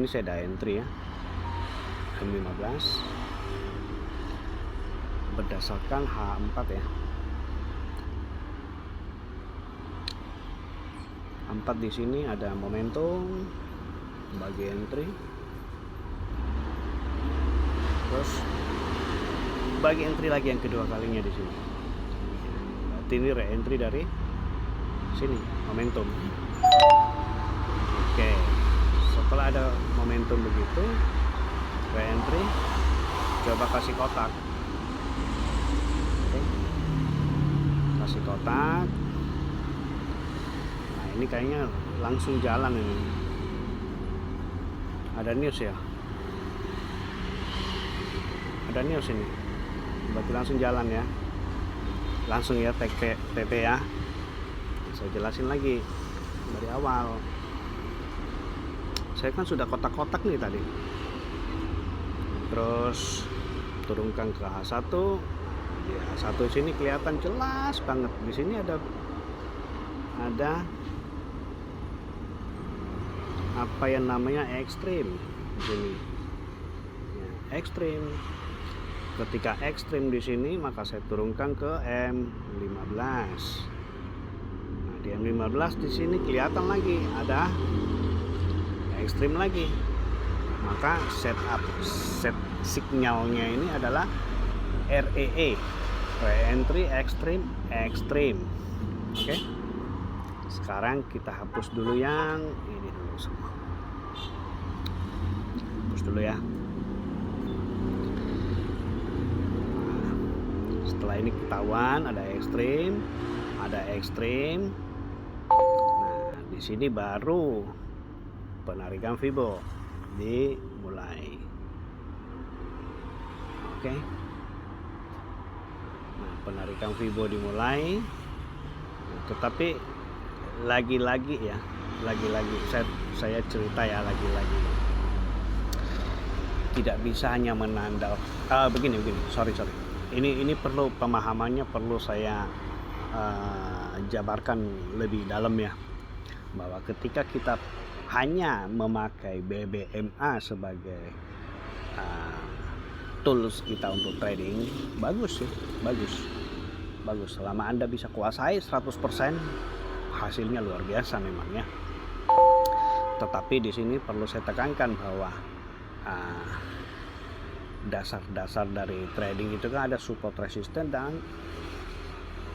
sini saya ada entry ya, M15 berdasarkan H4 ya. 4 di sini ada momentum bagi entry, terus bagi entry lagi yang kedua kalinya di sini. Berarti ini re-entry dari sini, momentum. Oke, setelah ada momentum begitu, re-entry, coba kasih kotak. Oke, kasih kotak. Nah ini kayaknya langsung jalan ini. Ada news ya, ada news ini, berarti langsung jalan ya, langsung ya TP ya. Saya jelasin lagi dari awal. Saya kan sudah kotak-kotak nih tadi. Terus turunkan ke H1. Di H1 sini kelihatan jelas banget. Di sini ada apa yang namanya ekstrim di sini. Ya, ekstrim. Ketika ekstrim di sini, maka saya turunkan ke M15. Nah, di M15 di sini kelihatan lagi ada ekstrim lagi. Maka set signalnya ini adalah REE, re-entry ekstrim. Oke. Sekarang kita hapus dulu yang ini dulu semua. Hapus dulu ya. Nah, setelah ini ketahuan ada ekstrim. Nah, di sini baru penarikan Fibo dimulai. Oke. Nah, penarikan Fibo dimulai. Tetapi lagi-lagi saya cerita ya, lagi-lagi tidak bisa hanya menandal. Begini. Sorry. Ini perlu pemahamannya, perlu saya jabarkan lebih dalam ya, bahwa ketika kita hanya memakai BBMA sebagai tools kita untuk trading, bagus. Selama Anda bisa kuasai 100%, hasilnya luar biasa memang ya. Tetapi di sini perlu saya tekankan bahwa dasar-dasar dari trading itu kan ada support resistance dan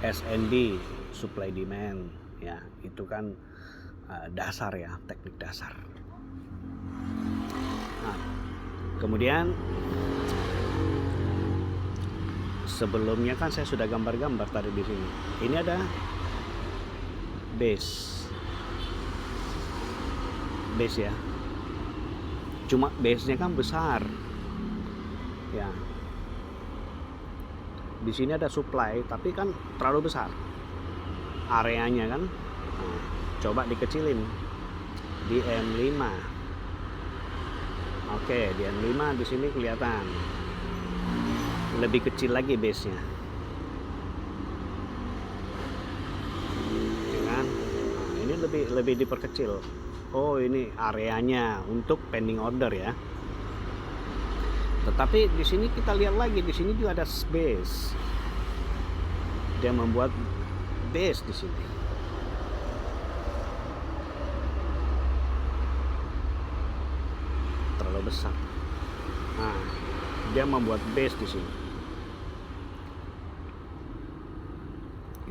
SND, supply demand ya. Itu kan dasar ya, teknik dasar. Nah, kemudian sebelumnya kan saya sudah gambar-gambar tadi di sini. Ini ada base ya. Cuma base-nya kan besar. Ya. Di sini ada supply tapi kan terlalu besar areanya kan. Nah, coba dikecilin di M5. Oke, di M5 di sini kelihatan lebih kecil lagi base-nya. Ya kan? Nah, ini lebih diperkecil. Oh, ini areanya untuk pending order ya. Tetapi di sini kita lihat lagi, di sini juga ada base. Dia membuat base di sini. Terlalu besar. Nah, dia membuat base di sini.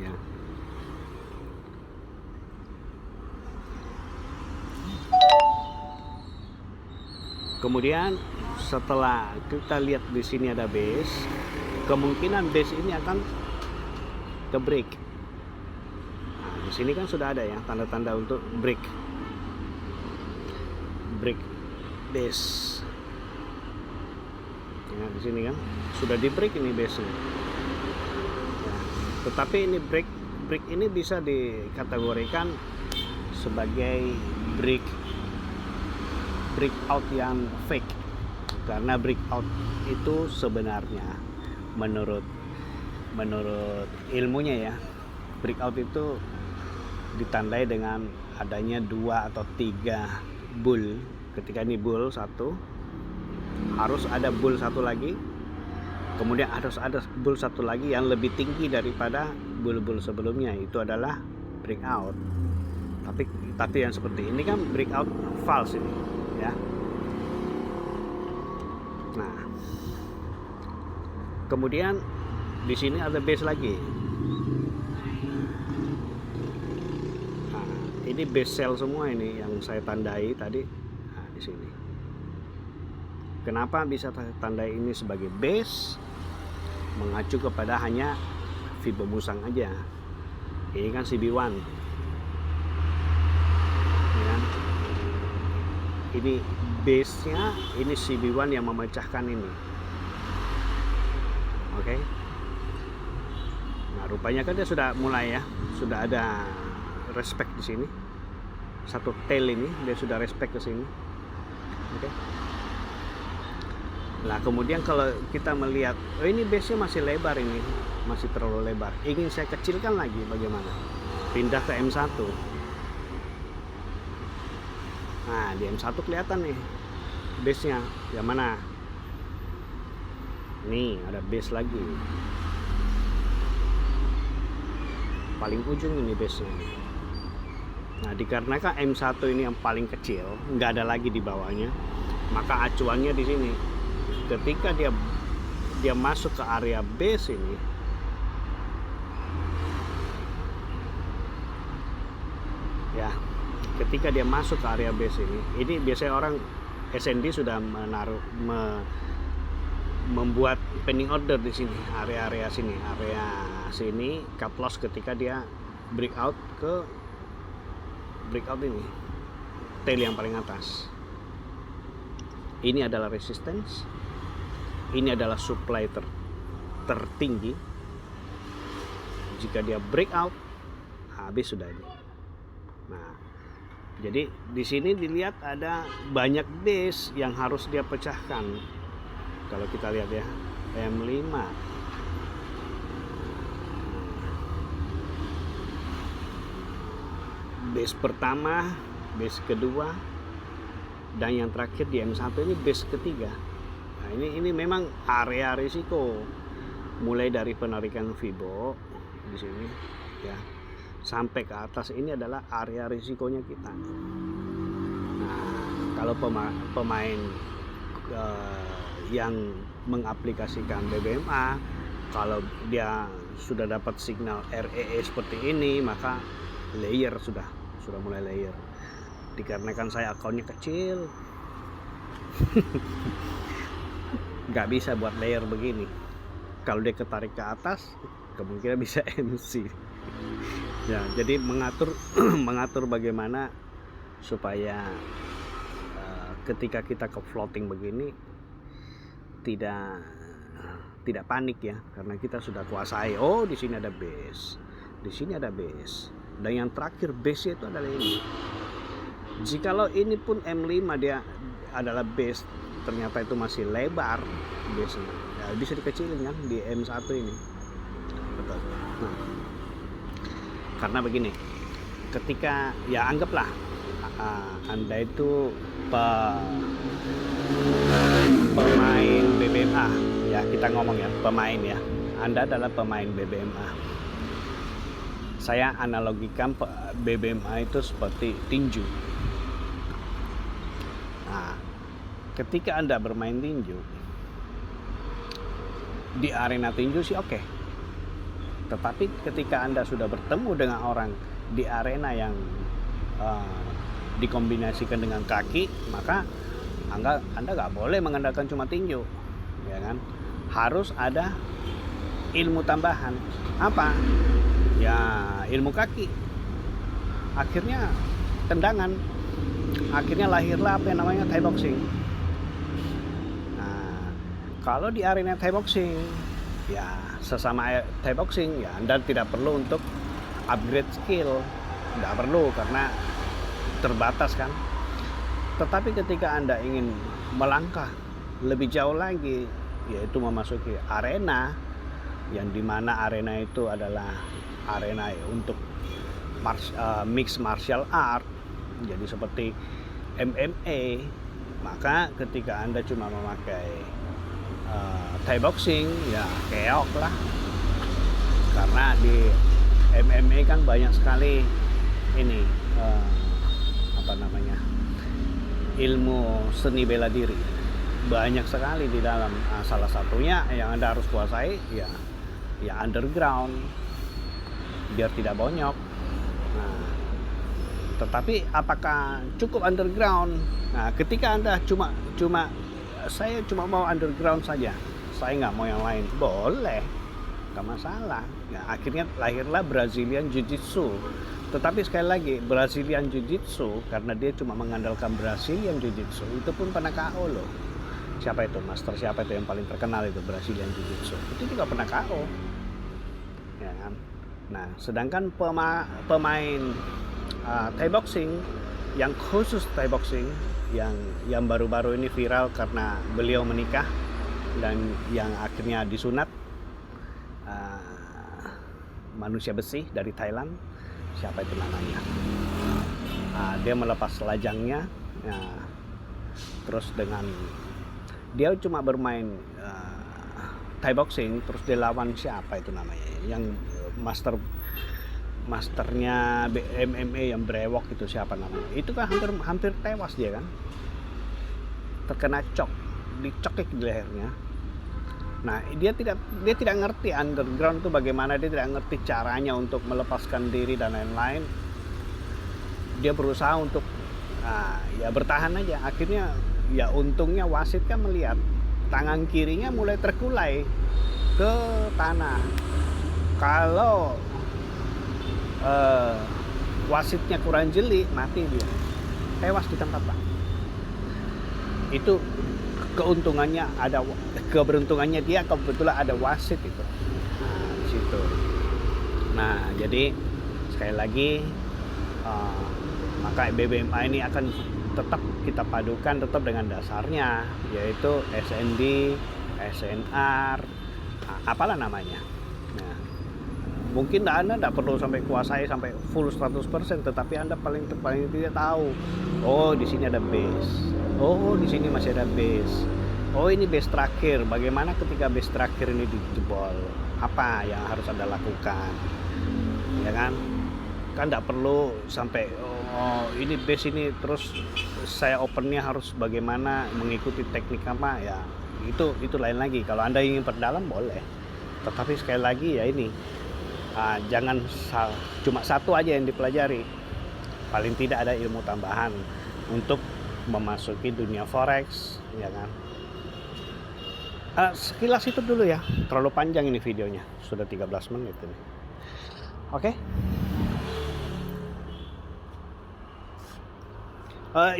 Ya. Kemudian setelah kita lihat di sini ada base, kemungkinan base ini akan ke break. Nah, di sini kan sudah ada ya tanda-tanda untuk break base. Ya, di sini kan sudah di break ini base-nya. Ya, tetapi ini break ini bisa dikategorikan sebagai breakout yang fake, karena breakout itu sebenarnya menurut ilmunya ya, breakout itu ditandai dengan adanya 2 atau 3 bull ketika ini bull satu, harus ada bull satu lagi, kemudian harus ada bull satu lagi yang lebih tinggi daripada bull-bull sebelumnya, itu adalah breakout. Tapi yang seperti ini kan breakout false ini ya. Nah, kemudian di sini ada base lagi. Nah, ini base sell semua ini yang saya tandai tadi. Nah, di sini. Kenapa bisa tandai ini sebagai base? Mengacu kepada hanya Fibo Musang aja. Ini kan CB1. Ya. Ini base-nya, ini CB1 yang memecahkan ini. Oke. Nah, rupanya kan dia sudah mulai ya, sudah ada respect di sini. Satu tail ini dia sudah respect ke sini. Oke. Nah, kemudian kalau kita melihat, oh ini base-nya masih lebar ini, masih terlalu lebar. Ingin saya kecilkan lagi, bagaimana? Pindah ke M1. Nah, di M1 kelihatan nih base-nya. Yang mana? Nih, ada base lagi. Paling ujung ini base-nya. Nah, dikarenakan M1 ini yang paling kecil, nggak ada lagi di bawahnya, maka acuannya di sini. Ketika dia masuk ke area base ini, ya, ketika dia masuk ke area base ini biasanya orang SND sudah membuat pending order di sini, area sini cut loss ketika dia breakout ini, tail yang paling atas. Ini adalah resistance. Ini adalah supply tertinggi. Jika dia breakout, habis sudah ini. Nah, jadi di sini dilihat ada banyak base yang harus dia pecahkan. Kalau kita lihat ya, M5. Base pertama, base kedua, dan yang terakhir di M1 ini base ketiga. Nah, ini memang area risiko, mulai dari penarikan Fibo di sini ya sampai ke atas, ini adalah area risikonya kita. Nah, kalau pemain yang mengaplikasikan BBMA, kalau dia sudah dapat signal REE seperti ini, maka layer sudah mulai layer. Dikarenakan saya akunnya kecil, nggak bisa buat layer begini. Kalau dia ketarik ke atas, kemungkinan bisa MC. Ya, jadi mengatur bagaimana supaya ketika kita ke floating begini tidak panik ya, karena kita sudah kuasai. Oh, di sini ada base, di sini ada base, dan yang terakhir base itu adalah ini. Jikalau ini pun M5 dia adalah base, ternyata itu masih lebar base-nya, ya bisa dikecilin kan di M1 ini. Betul. Nah, karena begini, ketika ya anggaplah Anda itu pemain BBMA ya, kita ngomong ya pemain ya, Anda adalah pemain BBMA. Saya analogikan BBMA itu seperti tinju. Nah, ketika Anda bermain tinju di arena tinju sih oke. Tetapi ketika Anda sudah bertemu dengan orang di arena yang dikombinasikan dengan kaki, maka Anda nggak boleh mengandalkan cuma tinju, ya kan? Harus ada ilmu tambahan. Apa? Ya ilmu kaki. Akhirnya tendangan. Akhirnya lahirlah apa yang namanya Thai boxing. Nah, kalau di arena Thai boxing, ya sesama Thai boxing, ya Anda tidak perlu untuk upgrade skill, tidak perlu karena terbatas kan. Tetapi ketika Anda ingin melangkah lebih jauh lagi, yaitu memasuki arena, yang dimana arena itu adalah arena untuk mixed martial art, jadi seperti MMA, Maka ketika Anda cuma memakai Thai boxing, ya keok lah. Karena di MMA kan banyak sekali ini ilmu seni bela diri, banyak sekali di dalam. Salah satunya yang Anda harus kuasai ya underground, biar tidak bonyok. Nah, tetapi apakah cukup underground? Nah, ketika Anda cuma saya cuma mau underground saja, saya nggak mau yang lain, boleh, nggak masalah. Ya, akhirnya lahirlah Brazilian Jiu-Jitsu. Tetapi sekali lagi, Brazilian Jiu-Jitsu, karena dia cuma mengandalkan Brazilian Jiu-Jitsu, itu pun pernah KO loh. Siapa itu? Master siapa itu yang paling terkenal itu Brazilian Jiu-Jitsu? Itu juga pernah KO. Ya kan? Nah, sedangkan pemain Thai boxing yang khusus Thai boxing yang baru-baru ini viral karena beliau menikah dan yang akhirnya disunat, manusia besi dari Thailand, siapa itu namanya? Dia melepas lajangnya, terus dengan dia cuma bermain Thai boxing, terus dia lawan siapa itu namanya? Yang masternya MMA yang brewok itu siapa namanya? Itu kan hampir tewas dia kan? Terkena dicokik di lehernya. Nah, dia tidak ngerti underground itu bagaimana, dia tidak ngerti caranya untuk melepaskan diri dan lain-lain. Dia berusaha untuk ya bertahan aja. Akhirnya ya untungnya wasit kan melihat tangan kirinya mulai terkulai ke tanah. Kalau wasitnya kurang jeli, mati dia, tewas di tempat, Pak. Itu keuntungannya, keberuntungannya dia kebetulan ada wasit itu. Nah, di situ. Nah, jadi sekali lagi maka BBMA ini akan tetap kita padukan tetap dengan dasarnya, yaitu SND, SNR, apalah namanya. Nah, mungkin Anda tidak perlu sampai kuasai sampai full 100%, tetapi Anda paling tidak tahu, oh di sini ada base, oh di sini masih ada base, oh ini base terakhir, bagaimana ketika base terakhir ini dijebol, apa yang harus Anda lakukan, ya kan tidak perlu sampai oh ini base ini terus saya opennya harus bagaimana, mengikuti teknik apa, ya itu lain lagi. Kalau Anda ingin perdalam boleh, tetapi sekali lagi ya ini jangan cuma satu aja yang dipelajari, paling tidak ada ilmu tambahan untuk memasuki dunia forex, ya kan. Sekilas itu dulu ya, terlalu panjang ini videonya, sudah 13 menit ini. Oke.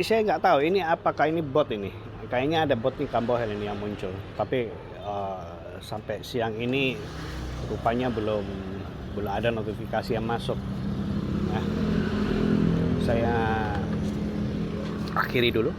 Saya nggak tahu ini apakah ini bot ini, kayaknya ada bot nih Kambohel ini yang muncul, tapi sampai siang ini rupanya belum ada notifikasi yang masuk. Nah, saya akhiri dulu.